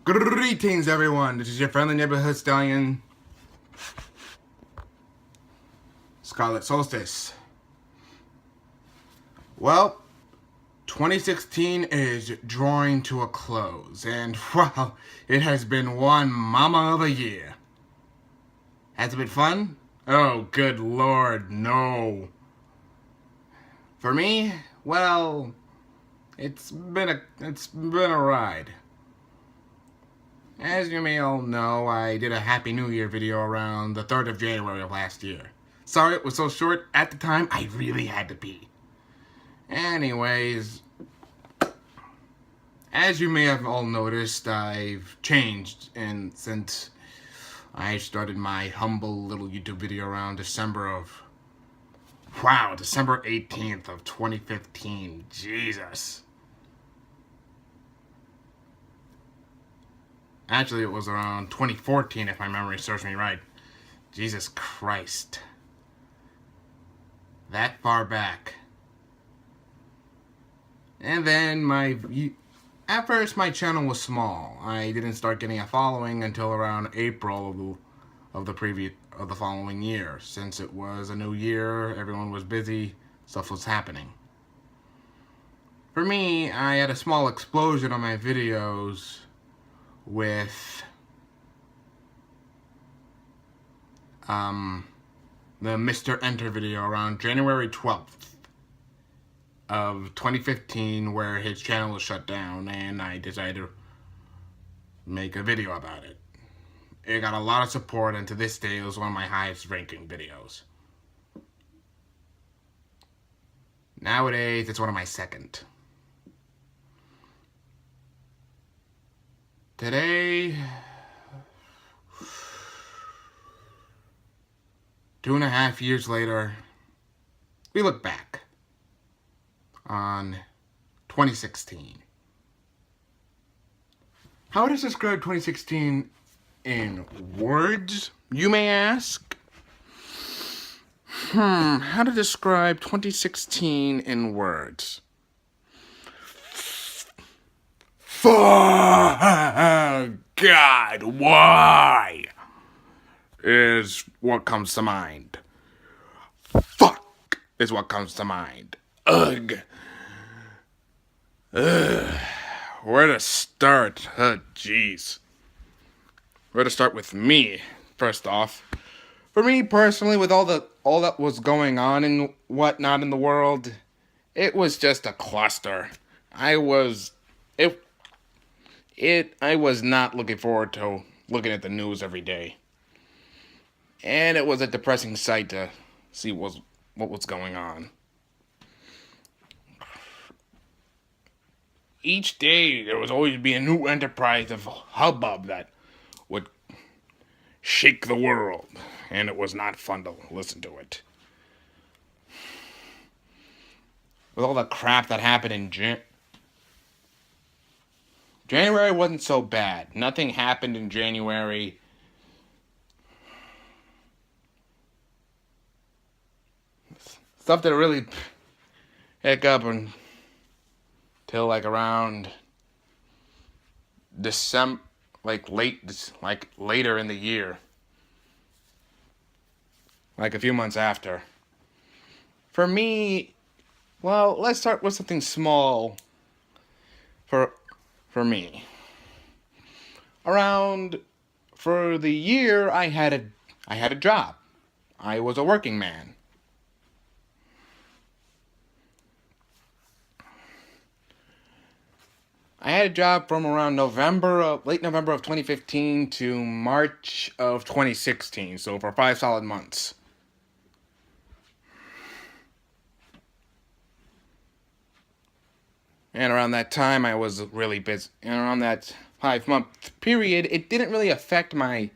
Greetings, everyone. This is your friendly neighborhood stallion, Scarlet Solstice. Well, 2016 is drawing to a close, and wow, it has been one mama of a year. Has it been fun? Oh, good lord, no. For me, well, it's been a ride. As you may all know, I did a Happy New Year video around the 3rd of January of last year. Sorry it was so short. At the time, I really had to pee. Anyways, as you may have all noticed, I've changed since I started my humble little YouTube video around December 18th of 2015. Jesus. Actually, it was around 2014 if my memory serves me right. Jesus Christ. That far back. And then at first my channel was small. I didn't start getting a following until around April of the following year. Since it was a new year, everyone was busy, stuff was happening. For me, I had a small explosion on my videos with the Mr. Enter video around January 12th of 2015, where his channel was shut down, and I decided to make a video about it. It got a lot of support, and to this day it was one of my highest ranking videos. Nowadays it's one of my second. Today, 2.5 years later, we look back on 2016. How would I describe 2016 in words, you may ask? How to describe 2016 in words? God, why? Is what comes to mind. Fuck is what comes to mind. Ugh. Where to start? Oh, jeez. Where to start with me, first off. For me personally, with all that was going on and whatnot in the world, it was just a cluster. I was not looking forward to looking at the news every day. And it was a depressing sight to see what was going on. Each day, there was always be a new enterprise of hubbub that would shake the world. And it was not fun to listen to it. With all the crap that happened in January wasn't so bad. Nothing happened in January. Stuff that really pick up until like around December, later in the year, like a few months after. For me, well, let's start with something small. For me, for the year, I had a job. I was a working man. I had a job from around late November of 2015 to March of 2016, so for 5 solid months. And around that time, I was really busy. And around that 5-month period, it didn't really affect my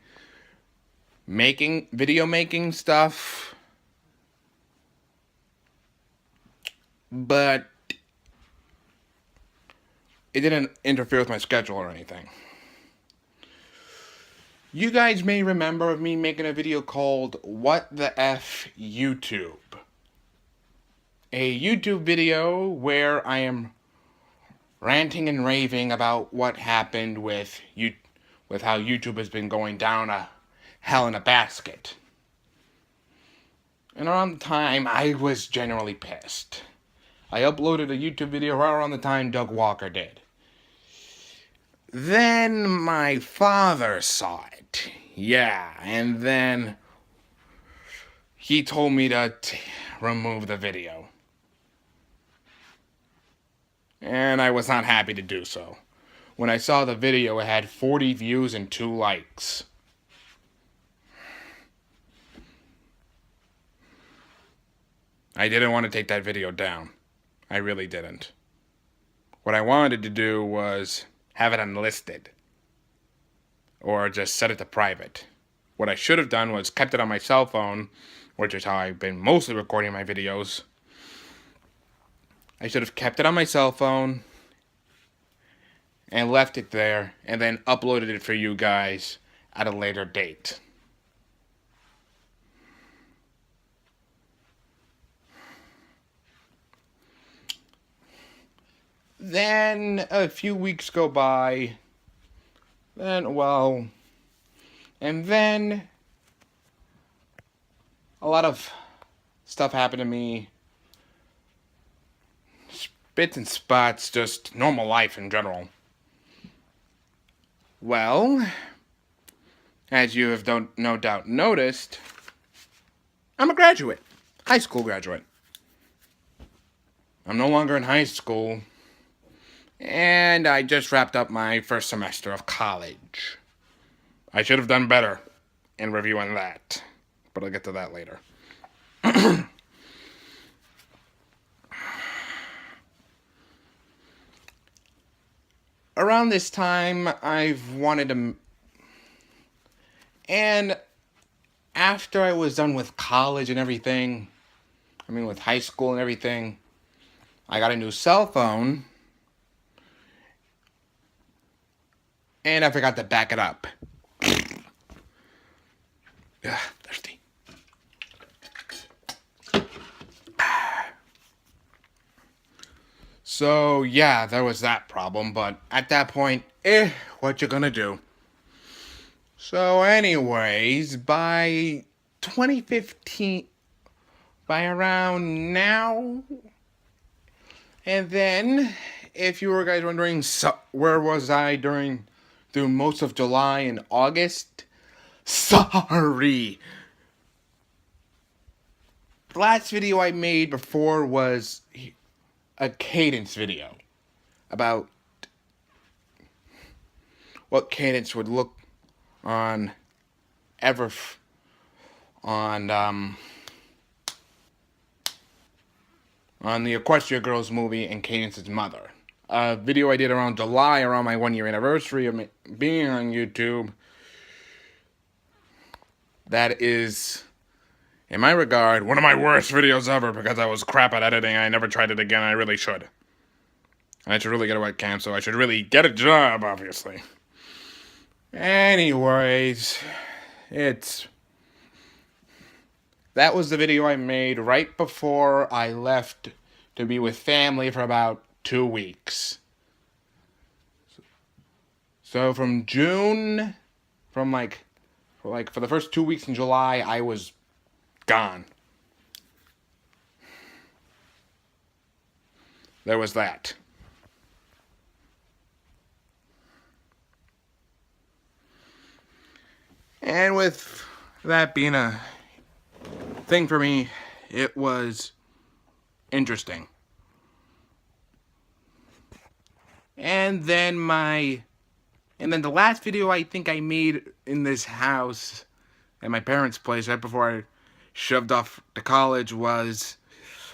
video making stuff. But it didn't interfere with my schedule or anything. You guys may remember of me making a video called What the F YouTube? A YouTube video where I am ranting and raving about what happened with how YouTube has been going down a hell in a basket. And around the time, I was generally pissed. I uploaded a YouTube video right around the time Doug Walker did. Then my father saw it. Yeah, and then he told me to remove the video. And I was not happy to do so. When I saw the video, it had 40 views and 2 likes. I didn't want to take that video down. I really didn't. What I wanted to do was have it unlisted. Or just set it to private. What I should have done was kept it on my cell phone, which is how I've been mostly recording my videos. I should have kept it on my cell phone and left it there and then uploaded it for you guys at a later date. Then a few weeks go by. And then a lot of stuff happened to me. Bits and spots, just normal life in general. Well, as you have no doubt noticed, I'm a graduate. High school graduate. I'm no longer in high school. And I just wrapped up my first semester of college. I should have done better in reviewing that. But I'll get to that later. Around this time, I've wanted to... And after I was done with college and everything, with high school and everything, I got a new cell phone. And I forgot to back it up. Thirsty. So, yeah, there was that problem. But at that point, what you gonna do? So, anyways, by 2015, by around now, and then, if you were guys wondering, where was I through most of July and August? Sorry. The last video I made before was a cadence video about what cadence would look on the Equestria Girls movie and Cadence's mother. A video I did around July, around my 1-year anniversary of being on YouTube. That is, in my regard, one of my worst videos ever because I was crap at editing. I never tried it again. I really should. I should really get a webcam, so I should really get a job, obviously. Anyways, that was the video I made right before I left to be with family for about 2 weeks. So from June, for the first 2 weeks in July, I was gone. There was that. And with that being a thing for me, it was interesting. And then the last video I think I made in this house at my parents' place right before I shoved off to college was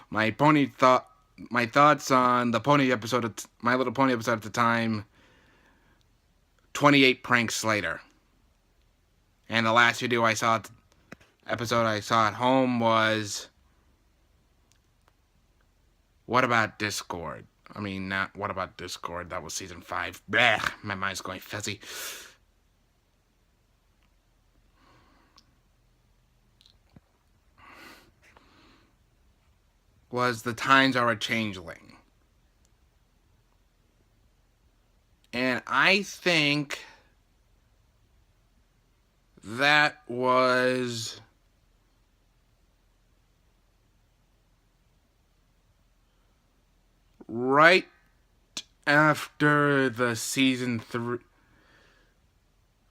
my thoughts on the Pony episode, My Little Pony episode at the time, 28 Pranks Later. And the last video episode I saw at home was, What About Discord? Not What About Discord, that was season 5. Blech, my mind's going fuzzy. Was The Times Are a Changeling. And I think that was right after the season 3.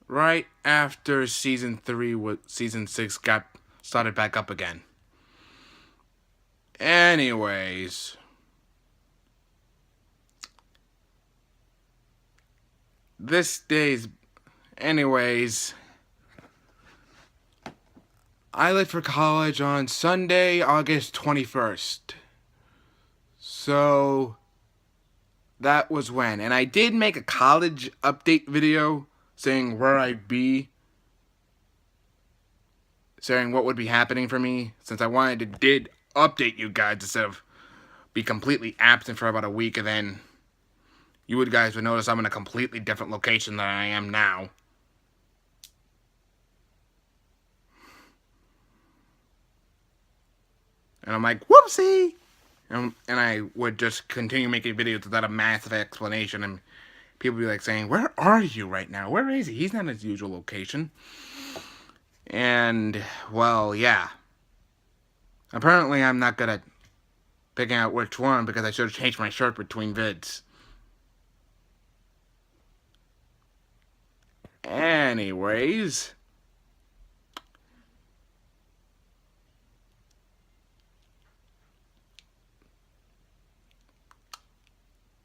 Right after season 3, season 6 got started back up again. Anyways, I left for college on Sunday, August 21st. So, that was when. And I did make a college update video saying where I'd be, saying what would be happening for me, since I did update you guys instead of be completely absent for about a week, and then you guys would notice I'm in a completely different location than I am now. And I'm like, whoopsie! And I would just continue making videos without a massive explanation, and people would be like saying, where are you right now? Where is he? He's not in his usual location. And, well, yeah. Apparently I'm not good at picking out which one, because I should have changed my shirt between vids. Anyways,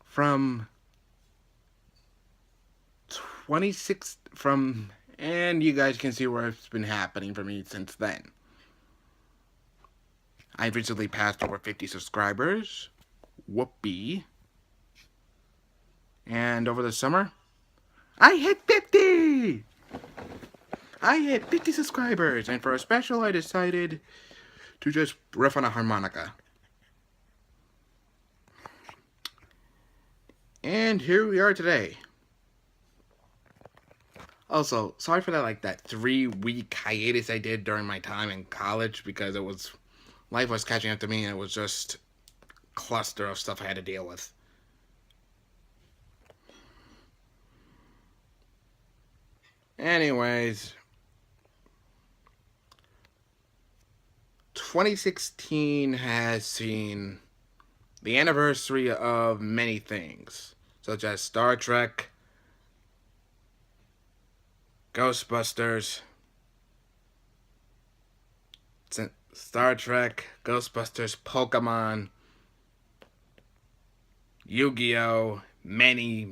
from 26 and you guys can see where it's been happening for me since then. I've recently passed over 50 subscribers. Whoopee. And over the summer, I hit 50! I hit 50 subscribers, and for a special I decided to just riff on a harmonica. And here we are today. Also, sorry for that 3-week hiatus I did during my time in college, because life was catching up to me and it was just a cluster of stuff I had to deal with. Anyways, 2016 has seen the anniversary of many things, such as Star Trek, Ghostbusters, Pokemon, Yu-Gi-Oh!, many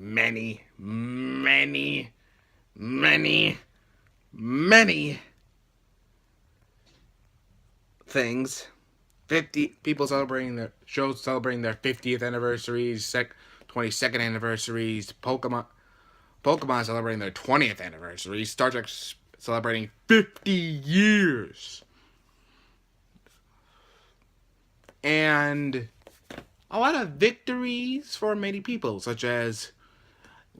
things. 50 people celebrating their 50th anniversaries, 22nd anniversaries, Pokemon celebrating their 20th anniversary, Star Trek celebrating 50 years. And a lot of victories for many people, such as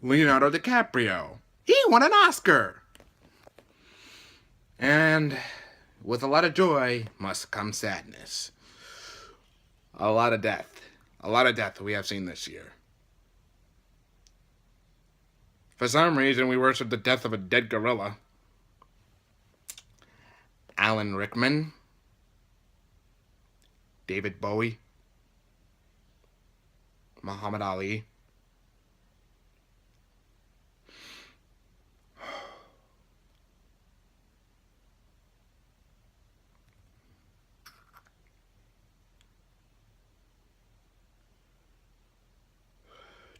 Leonardo DiCaprio. He won an Oscar! And with a lot of joy must come sadness. A lot of death we have seen this year. For some reason, we worship the death of a dead gorilla. Alan Rickman, David Bowie, Muhammad Ali,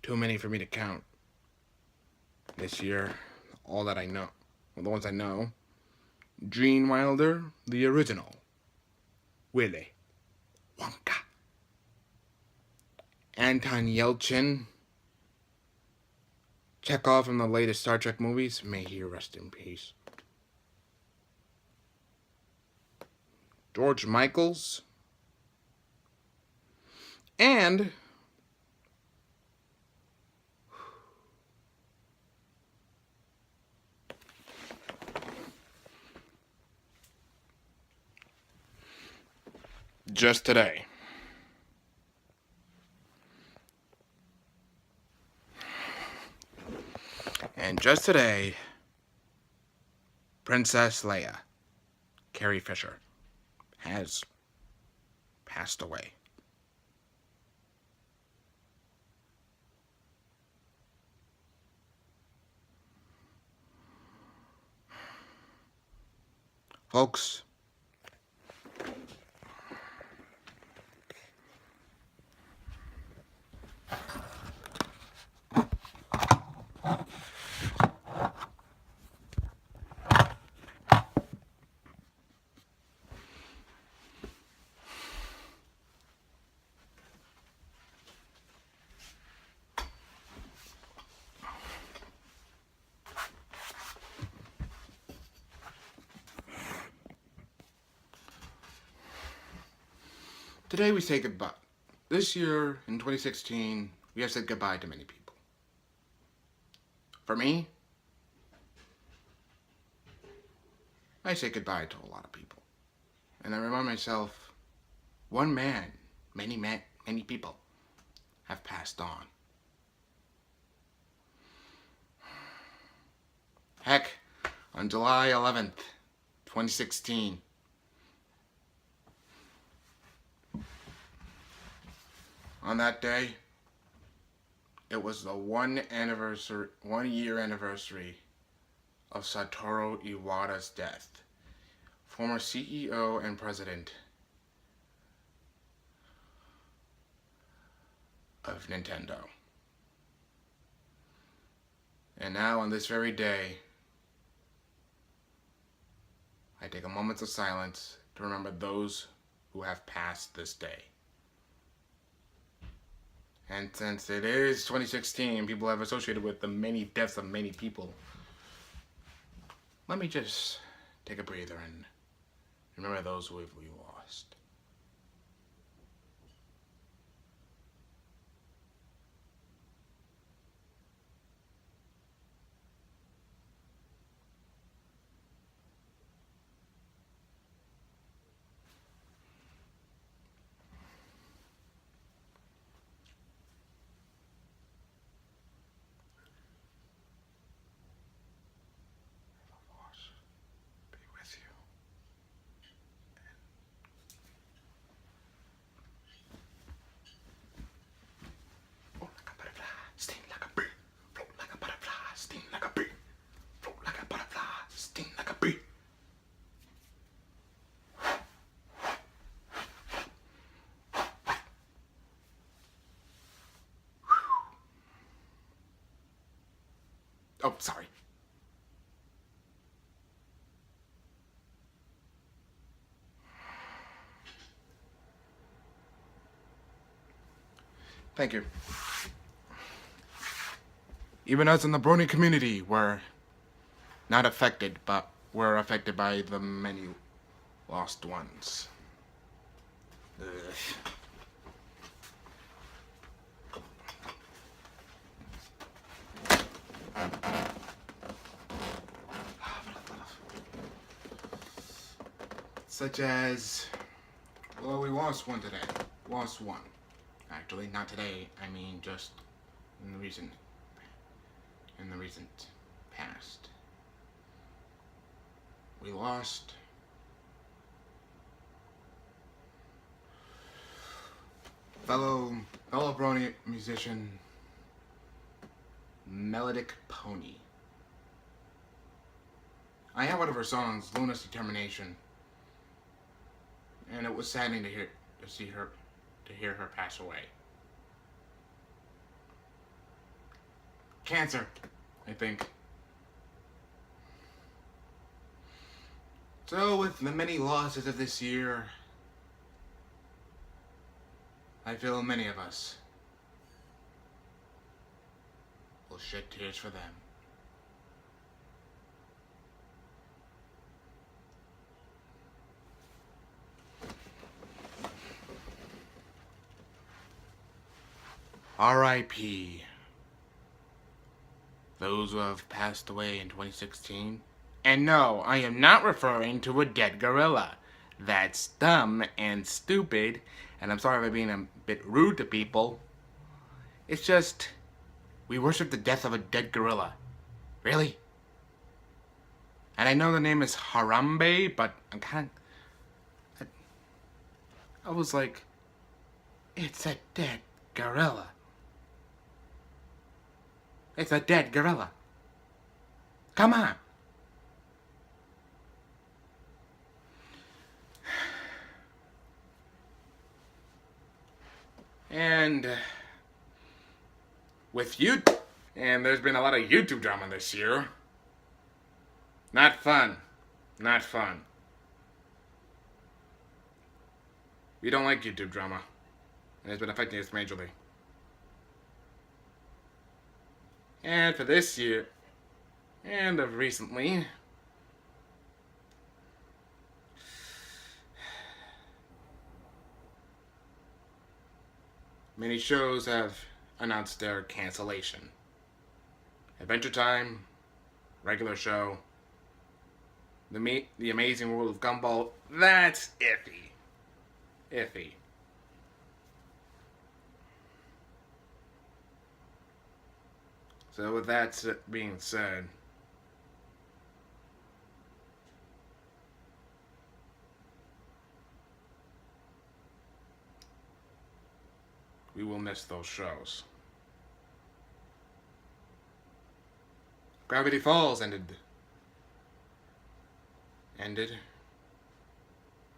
too many for me to count this year. All that I know, well, the ones I know: Gene Wilder, the original, Willy Wonka, Anton Yelchin, Chekhov from the latest Star Trek movies, may he rest in peace, George Michaels, and just today, Just today, Princess Leia, Carrie Fisher, has passed away. Folks, today we say goodbye. This year, in 2016, we have said goodbye to many people. For me, I say goodbye to a lot of people. And I remind myself, one man, many people have passed on. Heck, on July 11th, 2016, on that day, it was the 1 year anniversary of Satoru Iwata's death, former CEO and president of Nintendo. And now on this very day, I take a moment of silence to remember those who have passed this day. And since it is 2016, people have associated with the many deaths of many people, let me just take a breather and remember those who we lost. Oh, sorry. Thank you. Even us in the Brony community were not affected, but were affected by the many lost ones. Ugh. Such as, well, we lost one today. Lost one. Actually, not today. I mean, just in the recent past. We lost fellow Brony musician Melodic Pony. I have one of her songs, Luna's Determination, and it was saddening to hear her pass away. Cancer, I think. So, with the many losses of this year, I feel many of us will shed tears for them. R.I.P. those who have passed away in 2016. And no, I am not referring to a dead gorilla. That's dumb and stupid, and I'm sorry for being a bit rude to people. It's just, we worship the death of a dead gorilla. Really? And I know the name is Harambe, but I'm kind of... I was like, it's a dead gorilla. It's a dead gorilla. Come on. And with you, and there's been a lot of YouTube drama this year. Not fun. Not fun. We don't like YouTube drama. And it's been affecting us majorly. And for this year, and of recently, many shows have announced their cancellation. Adventure Time, regular show, The Amazing World of Gumball, that's iffy. Iffy. So with that being said, we will miss those shows. Gravity Falls ended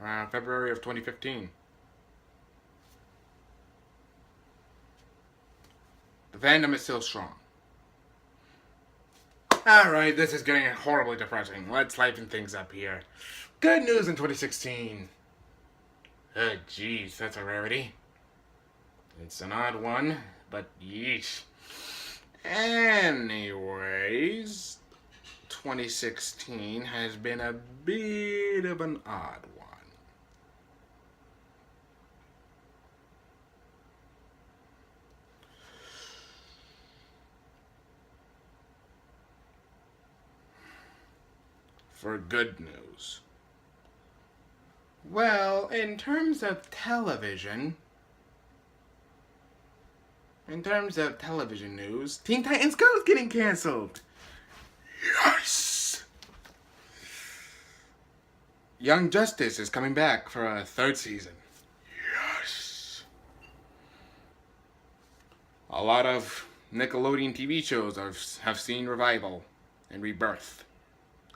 around February of 2015. The fandom is still strong. Alright, this is getting horribly depressing. Let's liven things up here. Good news in 2016. Oh, jeez, that's a rarity. It's an odd one, but yeesh. Anyways, 2016 has been a bit of an odd one. For good news. Well, in terms of television news, Teen Titans Go is getting canceled. Yes! Young Justice is coming back for a third season. Yes! A lot of Nickelodeon TV shows have seen revival and rebirth.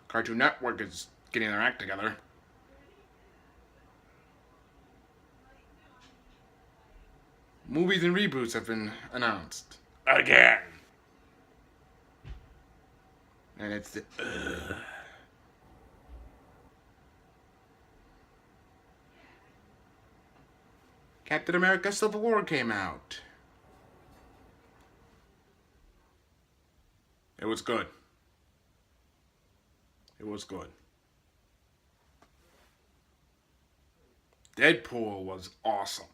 Cartoon Network is getting their act together. Movies and reboots have been announced. Again! And it's the... Captain America Civil War came out. It was good. It was good. Deadpool was awesome.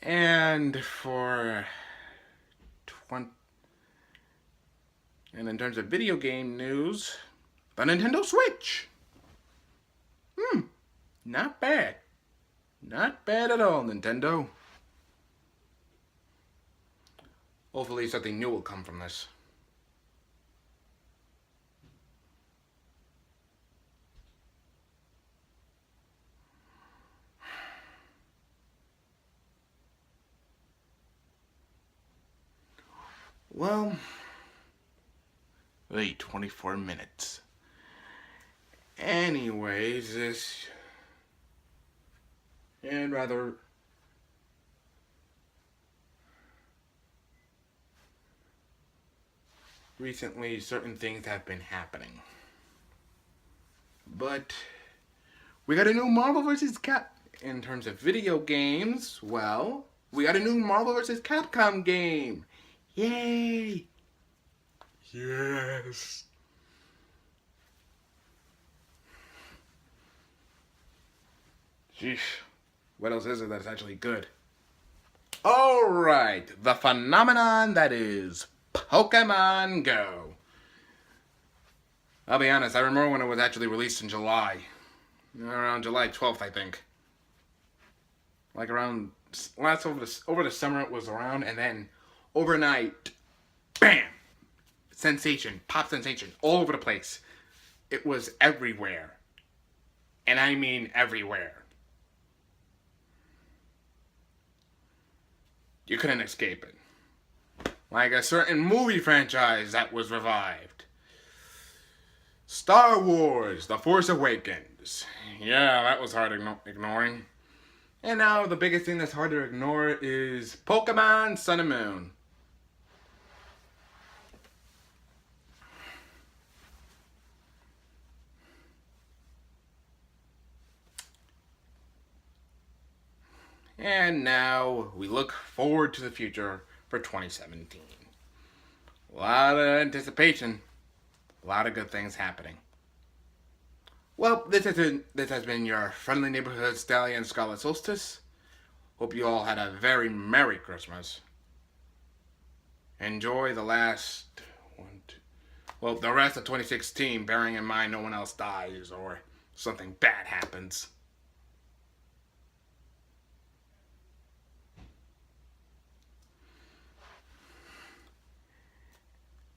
And in terms of video game news, the Nintendo Switch. Not bad. Not bad at all, Nintendo. Hopefully something new will come from this. Well, wait, 24 minutes. Anyways, recently certain things have been happening. But we got a new Marvel vs. In terms of video games, well, we got a new Marvel vs. Capcom game. Yay! Yes! Sheesh. What else is it that's actually good? Alright, the phenomenon that is Pokemon Go. I'll be honest, I remember when it was actually released in July. Around July 12th, I think. Like around over the summer it was around, and then overnight, bam, sensation, pop sensation, all over the place. It was everywhere, and I mean everywhere. You couldn't escape it. Like a certain movie franchise that was revived. Star Wars: The Force Awakens. Yeah, that was hard ignoring. And now the biggest thing that's hard to ignore is Pokemon Sun and Moon. And now we look forward to the future for 2017. A lot of anticipation. A lot of good things happening. Well, this has been your friendly neighborhood stallion, Scarlet Solstice. Hope you all had a very Merry Christmas. Enjoy the rest of 2016, bearing in mind no one else dies or something bad happens.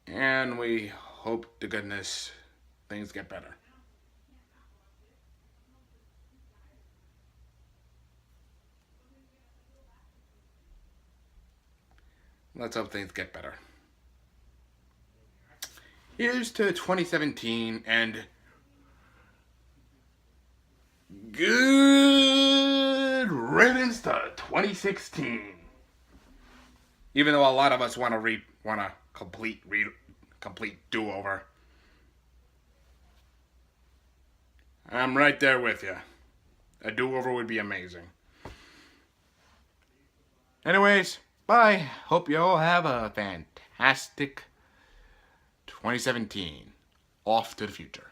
And we hope to goodness things get better. Let's hope things get better. Here's to 2017 and good riddance to 2016. Even though a lot of us want a complete do-over. I'm right there with you. A do-over would be amazing. Anyways, bye. Hope you all have a fantastic 2017. Off to the future.